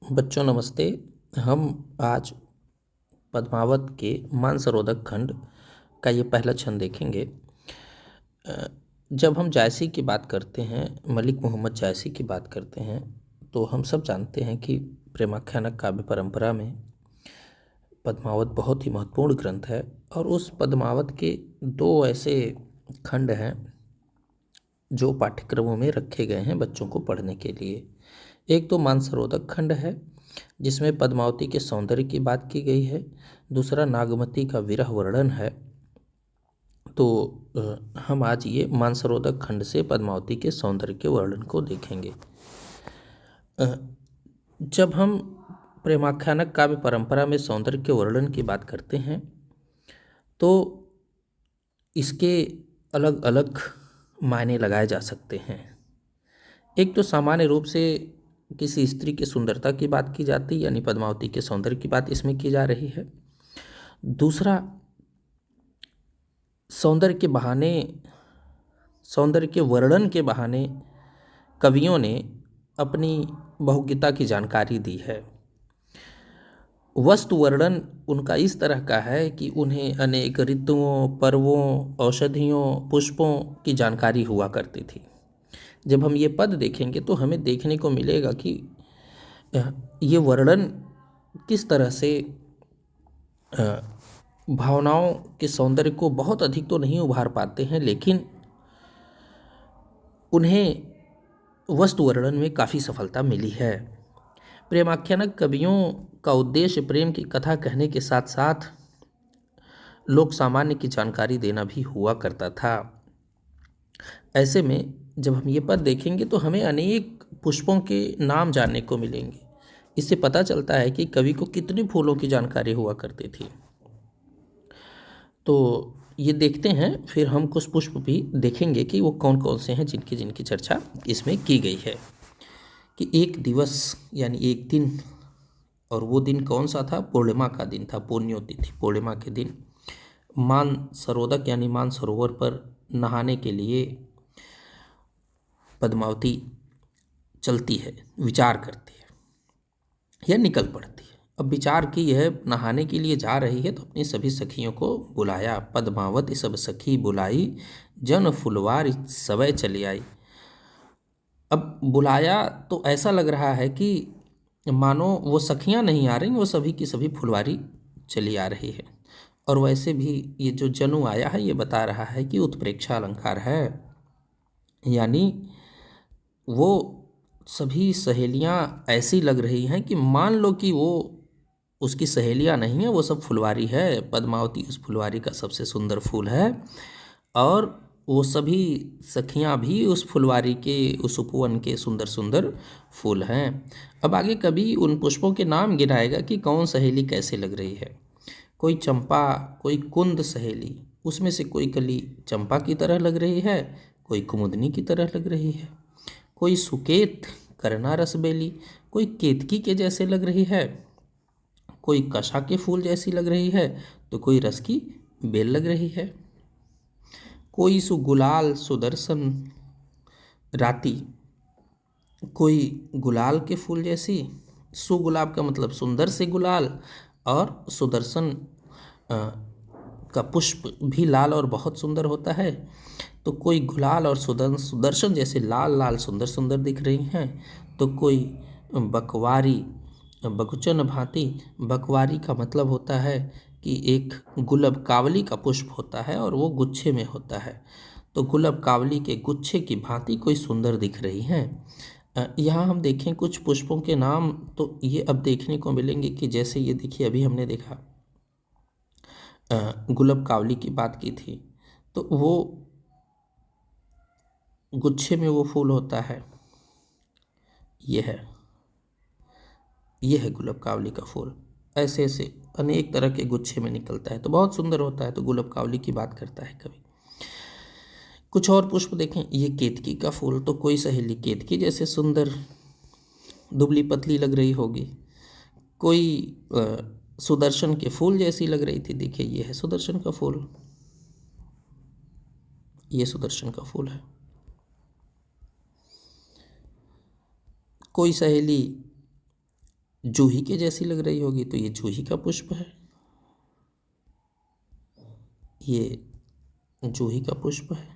बच्चों नमस्ते। हम आज पद्मावत के मानसरोवर खंड का ये पहला छंद देखेंगे। जब हम जायसी की बात करते हैं, मलिक मोहम्मद जायसी की बात करते हैं, तो हम सब जानते हैं कि प्रेमाख्यानक काव्य परंपरा में पद्मावत बहुत ही महत्वपूर्ण ग्रंथ है। और उस पद्मावत के दो ऐसे खंड हैं जो पाठ्यक्रमों में रखे गए हैं बच्चों को पढ़ने के लिए। एक तो मानसरोवर खंड है जिसमें पद्मावती के सौंदर्य की बात की गई है, दूसरा नागमती का विरह वर्णन है। तो हम आज ये मानसरोवर खंड से पद्मावती के सौंदर्य के वर्णन को देखेंगे। जब हम प्रेमाख्यानक काव्य परंपरा में सौंदर्य के वर्णन की बात करते हैं तो इसके अलग अलग मायने लगाए जा सकते हैं। एक तो सामान्य रूप से किसी स्त्री की सुंदरता की बात की जाती है, यानी पद्मावती के सौंदर्य की बात इसमें की जा रही है। दूसरा, सौंदर्य के वर्णन के बहाने कवियों ने अपनी बहुज्ञता की जानकारी दी है। वस्तु वर्णन उनका इस तरह का है कि उन्हें अनेक ऋतुओं, पर्वों, औषधियों, पुष्पों की जानकारी हुआ करती थी। जब हम ये पद देखेंगे तो हमें देखने को मिलेगा कि ये वर्णन किस तरह से भावनाओं के सौंदर्य को बहुत अधिक तो नहीं उभार पाते हैं, लेकिन उन्हें वस्तु वर्णन में काफ़ी सफलता मिली है। प्रेमाख्यानक कवियों का उद्देश्य प्रेम की कथा कहने के साथ साथ लोक सामान्य की जानकारी देना भी हुआ करता था। ऐसे में जब हम ये पद देखेंगे तो हमें अनेक पुष्पों के नाम जानने को मिलेंगे। इससे पता चलता है कि कवि को कितने फूलों की जानकारी हुआ करती थी। तो ये देखते हैं, फिर हम कुछ पुष्प भी देखेंगे कि वो कौन कौन से हैं जिनकी जिनकी चर्चा इसमें की गई है। कि एक दिवस यानी एक दिन, और वो दिन कौन सा था? पूर्णिमा का दिन था, पुण्योतिथि पूर्णिमा के दिन मानसरोवर यानी मानसरोवर पर नहाने के लिए पद्मावती चलती है, विचार करती है या निकल पड़ती है। अब विचार की यह नहाने के लिए जा रही है तो अपनी सभी सखियों को बुलाया। पद्मावत सब सखी बुलाई, जन फुलवार सवै चली आई। अब बुलाया तो ऐसा लग रहा है कि मानो वो सखियां नहीं आ रही, वो सभी की सभी फुलवारी चली आ रही है। और वैसे भी ये जो जनु आया है ये बता रहा है कि उत्प्रेक्षा अलंकार है, यानी वो सभी सहेलियां ऐसी लग रही हैं कि मान लो कि वो उसकी सहेलियां नहीं है, वो सब फुलवारी है। पद्मावती उस फुलवारी का सबसे सुंदर फूल है और वो सभी सखियां भी उस फुलवारी के, उस उपवन के सुंदर सुंदर फूल हैं। अब आगे कभी उन पुष्पों के नाम गिनाएगा कि कौन सहेली कैसे लग रही है। कोई चंपा, कोई कुंद सहेली, उसमें से कोई कली चंपा की तरह लग रही है, कोई कुमुदनी की तरह लग रही है। कोई सुकेत करना रसबेली, कोई केतकी के जैसे लग रही है, कोई कशा के फूल जैसी लग रही है, तो कोई रस की बेल लग रही है। कोई सुगुलाल सुदर्शन राती, कोई गुलाल के फूल जैसी। सुगुलाब का मतलब सुंदर से गुलाल, और सुदर्शन का पुष्प भी लाल और बहुत सुंदर होता है। तो कोई गुलाल और सुदर्शन जैसे लाल लाल सुंदर सुंदर दिख रही हैं। तो कोई बकवारी, बगुचन भांति। बकवारी का मतलब होता है कि एक गुलाब कावली का पुष्प होता है और वो गुच्छे में होता है। तो गुलाब कावली के गुच्छे की भांति कोई सुंदर दिख रही हैं। यहाँ हम देखें कुछ पुष्पों के नाम, तो ये अब देखने को मिलेंगे कि जैसे ये देखिए, अभी हमने देखा गुलाब कावली की बात की थी, तो वो गुच्छे में वो फूल होता है। ये है गुलाब कावली का फूल। ऐसे ऐसे अनेक तरह के गुच्छे में निकलता है तो बहुत सुंदर होता है। तो गुलाब कावली की बात करता है कवि। कुछ और पुष्प देखें, ये केतकी का फूल, तो कोई सहेली केतकी जैसे सुंदर दुबली पतली लग रही होगी। कोई सुदर्शन के फूल जैसी लग रही थी। देखिए ये है सुदर्शन का फूल, ये सुदर्शन का फूल है। कोई सहेली जूही के जैसी लग रही होगी, तो ये जूही का पुष्प है, ये जूही का पुष्प है।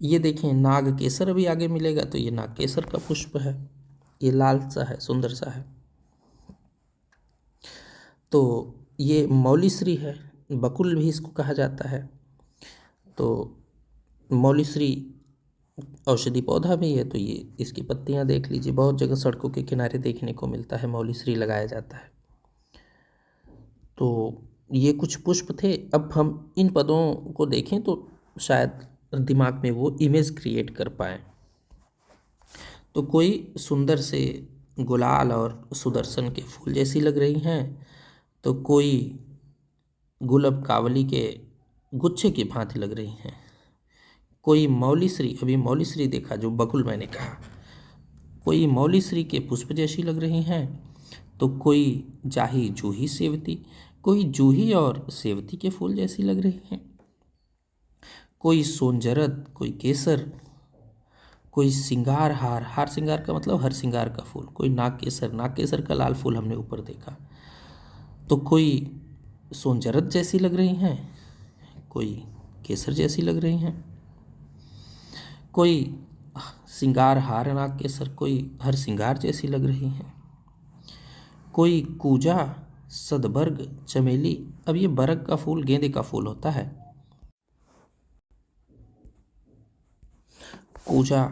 ये देखें नाग केसर भी आगे मिलेगा, तो ये नाग केसर का पुष्प है, ये लाल सा है, सुंदर सा है। तो ये मौलीश्री है, बकुल भी इसको कहा जाता है। तो मौलीश्री औषधि पौधा भी है, तो ये इसकी पत्तियां देख लीजिए, बहुत जगह सड़कों के किनारे देखने को मिलता है, मौलीश्री लगाया जाता है। तो ये कुछ पुष्प थे। अब हम इन पदों को देखें तो शायद दिमाग में वो इमेज क्रिएट कर पाए। तो कोई सुंदर से गुलाल और सुदर्शन के फूल जैसी लग रही हैं, तो कोई गुलाब कावली के गुच्छे की भांति लग रही हैं, कोई मौलीश्री, अभी मौलीश्री देखा जो बकुल मैंने कहा, कोई मौलीश्री के पुष्प जैसी लग रही हैं, तो कोई जाही जूही सेवती, कोई जूही और सेवती के फूल जैसी लग रही हैं, कोई सोनजरद, कोई केसर, कोई सिंगार हार, हार सिंगार का मतलब हर सिंगार का फूल, कोई नाग केसर, नाग केसर का लाल फूल हमने ऊपर देखा, तो कोई सोनजरद जैसी लग रही हैं, कोई केसर जैसी लग रही हैं, कोई सिंगार हार नाग केसर, कोई हर सिंगार जैसी लग रही हैं, कोई कूजा सदबर्ग चमेली। अब ये बरग का फूल गेंदे का फूल होता है, कूजा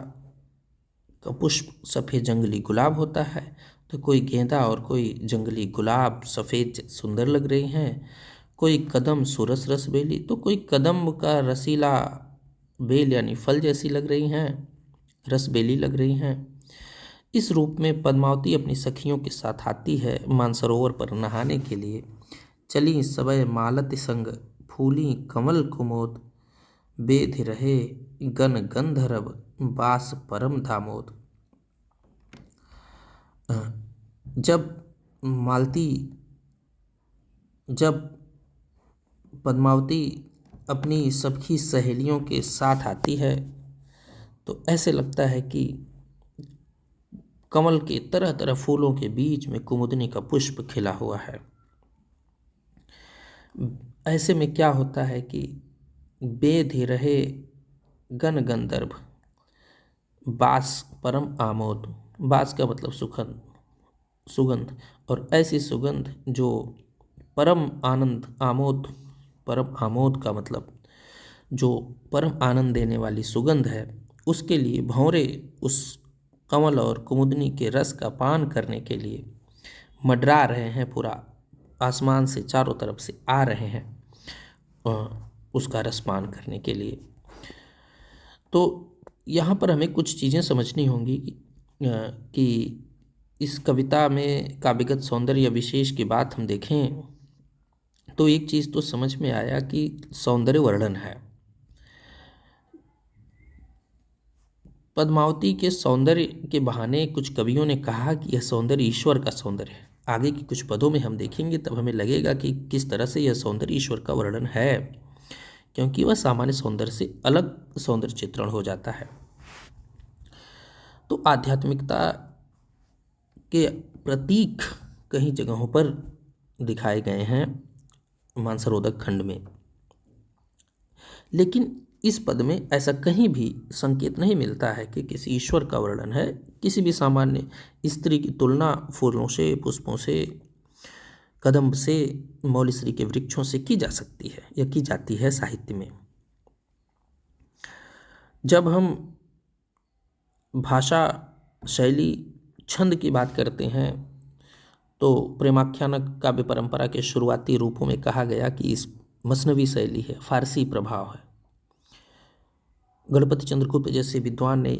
का पुष्प सफ़ेद जंगली गुलाब होता है, तो कोई गेंदा और कोई जंगली गुलाब सफ़ेद सुंदर लग रही हैं, कोई कदम सुरस रस बेली, तो कोई कदम का रसीला बेल यानी फल जैसी लग रही हैं, रस बेली लग रही हैं। इस रूप में पद्मावती अपनी सखियों के साथ आती है मानसरोवर पर नहाने के लिए। चली सबय मालत संग फूली कमल कुमोद, बेध रहे गन गंधर्व बास परम दामोद। जब मालती जब पद्मावती अपनी सबकी सहेलियों के साथ आती है, तो ऐसे लगता है कि कमल के तरह तरह फूलों के बीच में कुमुदनी का पुष्प खिला हुआ है। ऐसे में क्या होता है कि बेधि रहे गण गंधर्व बास परम आमोद, बास का मतलब सुखद सुगंध, और ऐसी सुगंध जो परम आनंद, आमोद परम आमोद का मतलब जो परम आनंद देने वाली सुगंध है, उसके लिए भंवरे उस कमल और कुमुदनी के रस का पान करने के लिए मंडरा रहे हैं, पूरा आसमान से चारों तरफ से आ रहे हैं उसका रस पान करने के लिए। तो यहाँ पर हमें कुछ चीज़ें समझनी होंगी कि इस कविता में काव्यगत सौंदर्य या विशेष की बात हम देखें तो एक चीज़ तो समझ में आया कि सौंदर्य वर्णन है। पद्मावती के सौंदर्य के बहाने कुछ कवियों ने कहा कि यह सौंदर्य ईश्वर का सौंदर्य है। आगे की कुछ पदों में हम देखेंगे तब हमें लगेगा कि किस तरह से यह सौंदर्य ईश्वर का वर्णन है, क्योंकि वह सामान्य सौंदर्य से अलग सौंदर्य चित्रण हो जाता है। तो आध्यात्मिकता के प्रतीक कई जगहों पर दिखाए गए हैं मानसरोवर खंड में, लेकिन इस पद में ऐसा कहीं भी संकेत नहीं मिलता है कि किसी ईश्वर का वर्णन है। किसी भी सामान्य स्त्री की तुलना फूलों से, पुष्पों से, कदम्ब से, मौलीश्री के वृक्षों से की जा सकती है या की जाती है साहित्य में। जब हम भाषा शैली छंद की बात करते हैं तो प्रेमाख्यान काव्य परंपरा के शुरुआती रूपों में कहा गया कि इस मसनवी शैली है, फारसी प्रभाव है। गणपति चंद्रगुप्त जैसे विद्वान ने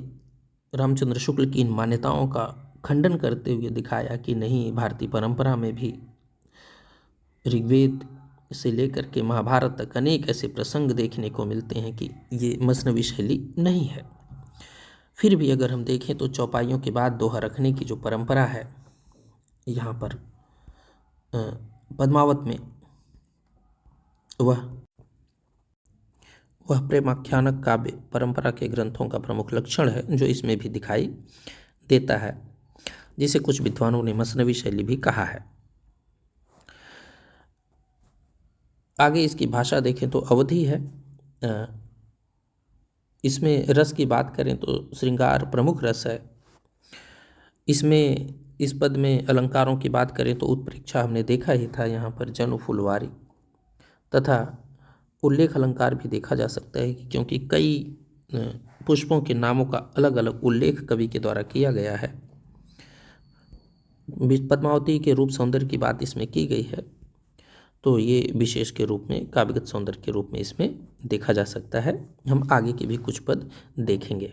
रामचंद्र शुक्ल की इन मान्यताओं का खंडन करते हुए दिखाया कि नहीं, भारतीय परंपरा में भी ऋग्वेद से लेकर के महाभारत तक अनेक ऐसे प्रसंग देखने को मिलते हैं कि ये मसनवी शैली नहीं है। फिर भी अगर हम देखें तो चौपाइयों के बाद दोहा रखने की जो परंपरा है यहाँ पर पद्मावत में, वह प्रेमाख्यानक काव्य परंपरा के ग्रंथों का प्रमुख लक्षण है, जो इसमें भी दिखाई देता है। जिसे कुछ विद्वानों ने मसनवी शैली भी कहा है। आगे इसकी भाषा देखें तो अवधी है। इसमें रस की बात करें तो श्रृंगार प्रमुख रस है। इसमें इस पद में अलंकारों की बात करें तो उत्प्रेक्षा हमने देखा ही था, यहाँ पर जनु फुलवारी तथा उल्लेख अलंकार भी देखा जा सकता है, क्योंकि कई पुष्पों के नामों का अलग अलग उल्लेख कवि के द्वारा किया गया है। पद्मावती के रूप सौंदर्य की बात इसमें की गई है, तो ये विशेष के रूप में, काव्यगत सौंदर्य के रूप में इसमें देखा जा सकता है। हम आगे के भी कुछ पद देखेंगे।